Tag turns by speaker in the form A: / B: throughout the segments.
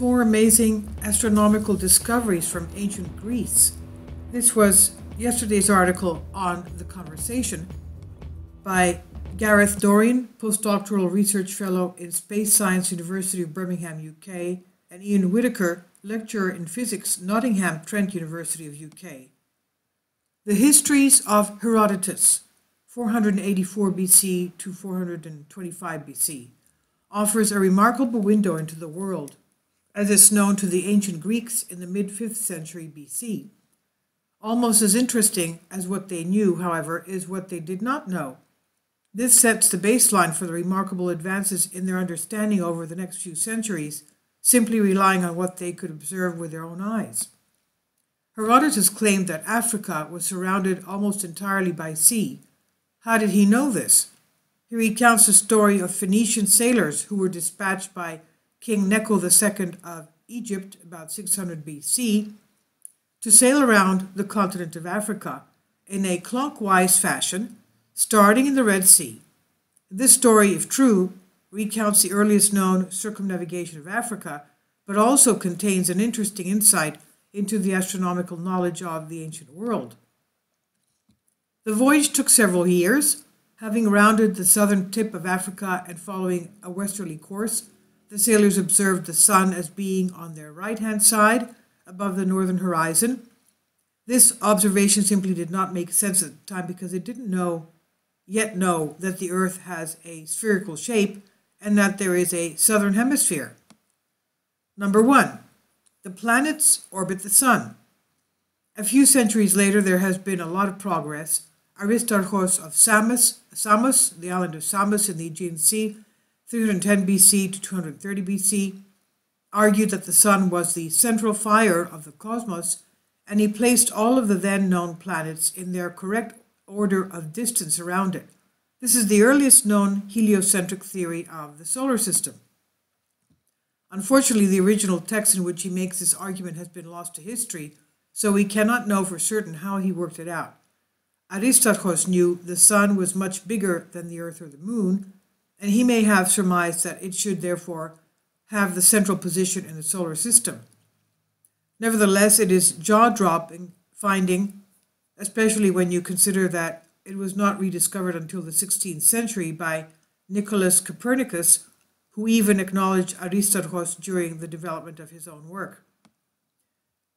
A: 4 amazing astronomical discoveries from ancient Greece. This was yesterday's article on The Conversation by Gareth Doreen, postdoctoral research fellow in Space Science, University of Birmingham, UK, and Ian Whitaker, lecturer in physics, Nottingham Trent University of UK. The Histories of Herodotus, 484 BC to 425 BC, offers a remarkable window into the world, as is known to the ancient Greeks in the mid-5th century BC. Almost as interesting as what they knew, however, is what they did not know. This sets the baseline for the remarkable advances in their understanding over the next few centuries, simply relying on what they could observe with their own eyes. Herodotus claimed that Africa was surrounded almost entirely by sea. How did he know this? He recounts the story of Phoenician sailors who were dispatched by King Necho II of Egypt about 600 BC to sail around the continent of Africa in a clockwise fashion, starting in the Red Sea. This story, if true, recounts the earliest known circumnavigation of Africa, but also contains an interesting insight into the astronomical knowledge of the ancient world. The voyage took several years. Having rounded the southern tip of Africa and following a westerly course, the sailors observed the sun as being on their right-hand side above the northern horizon. This observation simply did not make sense at the time because they didn't yet know that the Earth has a spherical shape and that there is a southern hemisphere. Number 1. The planets orbit the sun. A few centuries later, there has been a lot of progress. Aristarchus of Samos, the island of Samos in the Aegean Sea, 310 BC to 230 BC, argued that the sun was the central fire of the cosmos, and he placed all of the then known planets in their correct order of distance around it. This is the earliest known heliocentric theory of the solar system. Unfortunately, the original text in which he makes this argument has been lost to history, so we cannot know for certain how he worked it out. Aristarchus knew the sun was much bigger than the Earth or the moon, and he may have surmised that it should therefore have the central position in the solar system. Nevertheless, it is jaw-dropping finding, especially when you consider that it was not rediscovered until the 16th century by Nicholas Copernicus, who even acknowledged Aristarchus during the development of his own work.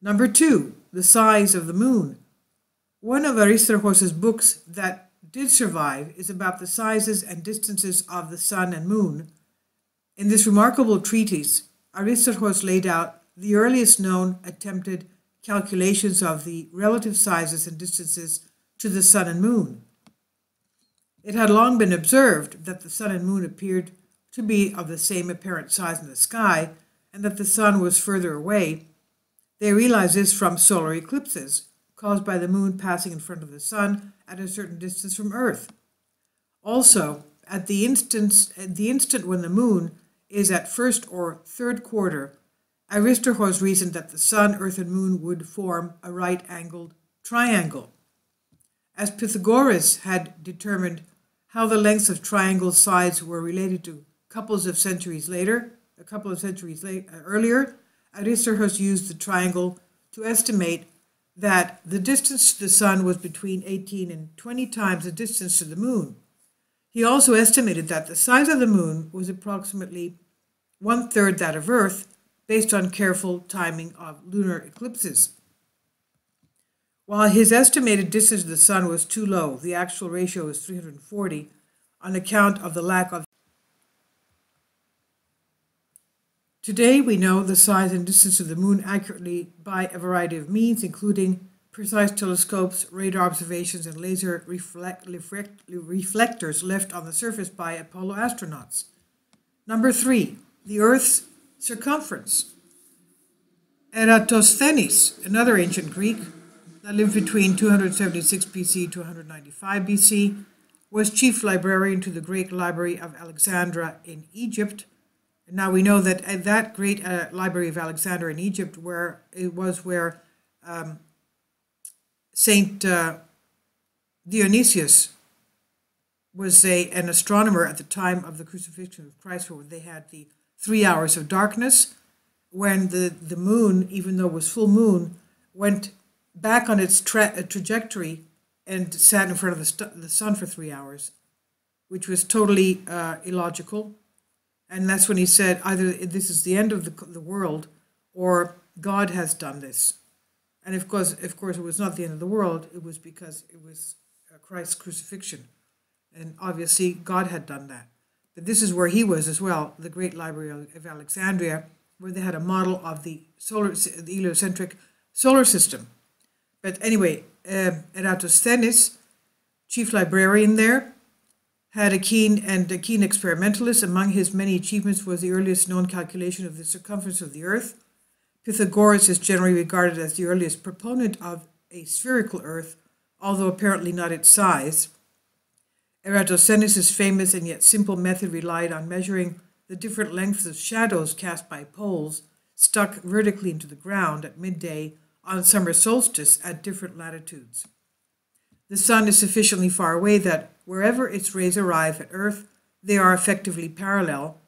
A: Number 2, the size of the moon. One of Aristarchus's books that did survive is about the sizes and distances of the sun and moon. In this remarkable treatise, Aristarchus laid out the earliest known attempted calculations of the relative sizes and distances to the sun and moon. It had long been observed that the sun and moon appeared to be of the same apparent size in the sky, and that the sun was further away. They realized this from solar eclipses, caused by the moon passing in front of the sun at a certain distance from Earth. Also, at the instant when the moon is at first or third quarter, Aristarchus reasoned that the sun, Earth, and moon would form a right-angled triangle. As Pythagoras had determined how the lengths of triangle sides were related to a couple of centuries earlier, Aristarchus used the triangle to estimate that the distance to the sun was between 18 and 20 times the distance to the moon. He also estimated that the size of the moon was approximately 1/3 that of Earth, based on careful timing of lunar eclipses. While his estimated distance to the sun was too low, the actual ratio was 340 on account of the lack of. Today, we know the size and distance of the moon accurately by a variety of means, including precise telescopes, radar observations, and laser reflectors left on the surface by Apollo astronauts. Number 3, the Earth's circumference. Eratosthenes, another ancient Greek that lived between 276 BC to 195 BC, was chief librarian to the great library of Alexandria in Egypt. And now we know that at that great library of Alexandria in Egypt, where Saint Dionysius was an astronomer at the time of the crucifixion of Christ, where they had the 3 hours of darkness, when the moon, even though it was full moon, went back on its trajectory and sat in front of the sun for 3 hours, which was totally illogical. And that's when he said, either this is the end of the world, or God has done this. And of course, it was not the end of the world. It was because it was Christ's crucifixion. And obviously, God had done that. But this is where he was as well, the Great Library of Alexandria, where they had a model of the heliocentric solar system. But anyway, Eratosthenes, chief librarian there, had a keen experimentalist. Among his many achievements was the earliest known calculation of the circumference of the Earth. Pythagoras is generally regarded as the earliest proponent of a spherical Earth, although apparently not its size. Eratosthenes' famous and yet simple method relied on measuring the different lengths of shadows cast by poles stuck vertically into the ground at midday on summer solstice at different latitudes. The sun is sufficiently far away that wherever its rays arrive at Earth, they are effectively parallel,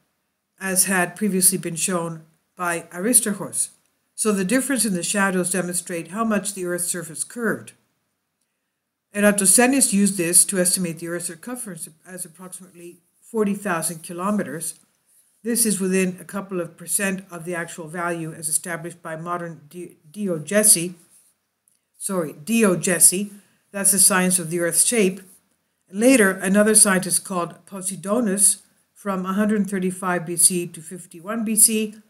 A: as had previously been shown by Aristarchus. So the difference in the shadows demonstrate how much the Earth's surface curved. Eratosthenes used this to estimate the Earth's circumference as approximately 40,000 kilometers. This is within a couple of % of the actual value as established by modern geodesy. That's the science of the Earth's shape. Later, another scientist called Posidonius, from 135 BC to 51 BC,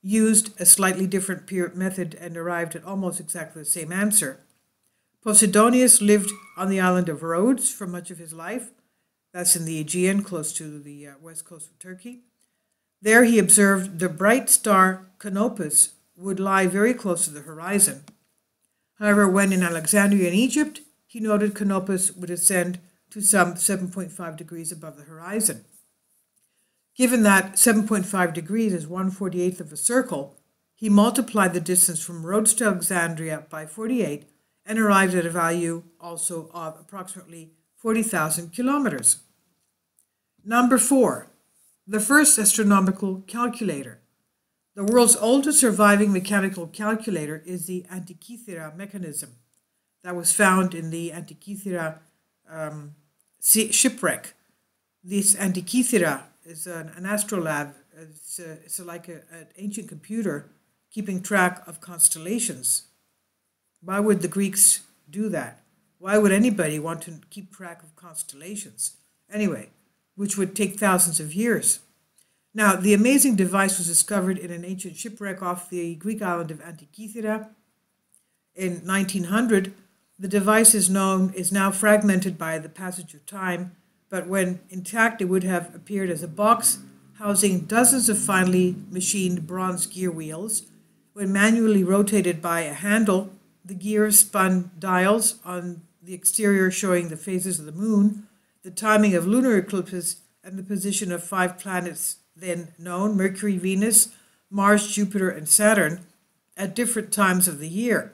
A: used a slightly different method and arrived at almost exactly the same answer. Posidonius lived on the island of Rhodes for much of his life. That's in the Aegean, close to the west coast of Turkey. There he observed the bright star Canopus would lie very close to the horizon. However, when in Alexandria in Egypt, he noted Canopus would ascend to some 7.5 degrees above the horizon. Given that 7.5 degrees is 1/48th of a circle, he multiplied the distance from Rhodes to Alexandria by 48 and arrived at a value also of approximately 40,000 kilometers. Number 4, the first astronomical calculator. The world's oldest surviving mechanical calculator is the antikythera mechanism that was found in the Antikythera shipwreck. This antikythera is an astrolabe. It's like an ancient computer keeping track of constellations. Why would the Greeks do that? Why would anybody want to keep track of constellations? Anyway, which would take thousands of years. Now, the amazing device was discovered in an ancient shipwreck off the Greek island of Antikythera in 1900. The device is now fragmented by the passage of time, but when intact, it would have appeared as a box housing dozens of finely machined bronze gear wheels. When manually rotated by a handle, the gears spun dials on the exterior showing the phases of the moon, the timing of lunar eclipses, and the position of 5 planets then known, Mercury, Venus, Mars, Jupiter, and Saturn, at different times of the year.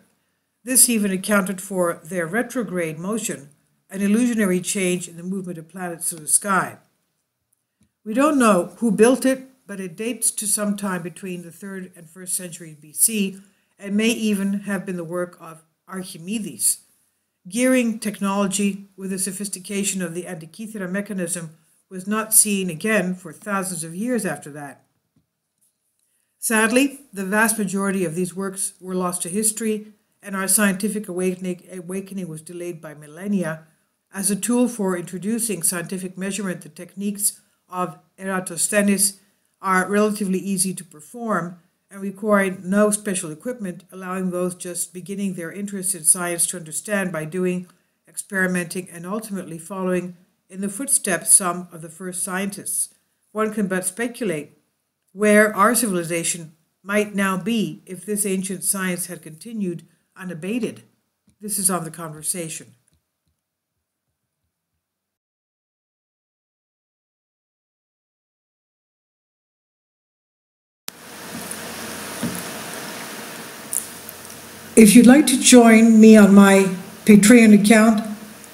A: This even accounted for their retrograde motion, an illusionary change in the movement of planets through the sky. We don't know who built it, but it dates to sometime between the 3rd and 1st century BC, and may even have been the work of Archimedes. Gearing technology with the sophistication of the Antikythera mechanism was not seen again for thousands of years after that. Sadly, the vast majority of these works were lost to history, and our scientific awakening was delayed by millennia. As a tool for introducing scientific measurement, the techniques of Eratosthenes are relatively easy to perform and require no special equipment, allowing those just beginning their interest in science to understand by doing, experimenting, and ultimately following in the footsteps some of the first scientists. One can but speculate where our civilization might now be if this ancient science had continued unabated. This is on the conversation. If you'd like to join me on my Patreon account,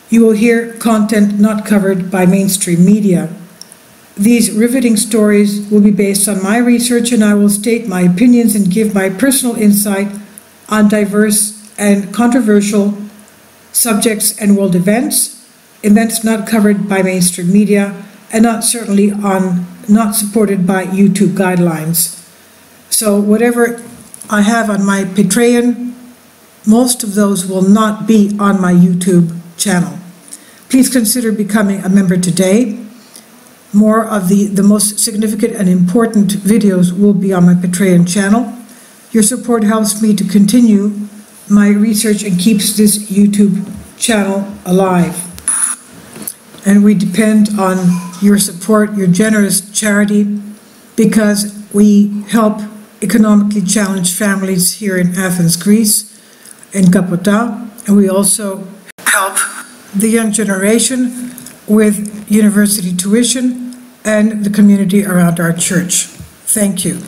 A: you will hear content not covered by mainstream media. These riveting stories will be based on my research, and I will state my opinions and give my personal insight on diverse and controversial subjects and world events not covered by mainstream media, and not supported by YouTube guidelines. So whatever I have on my Patreon, most of those will not be on my YouTube channel. Please consider becoming a member today. More of the most significant and important videos will be on my Patreon channel. Your support helps me to continue my research and keeps this YouTube channel alive. And we depend on your support, your generous charity, because we help economically challenged families here in Athens, Greece, in Kapota, and we also help the young generation with university tuition and the community around our church. Thank you.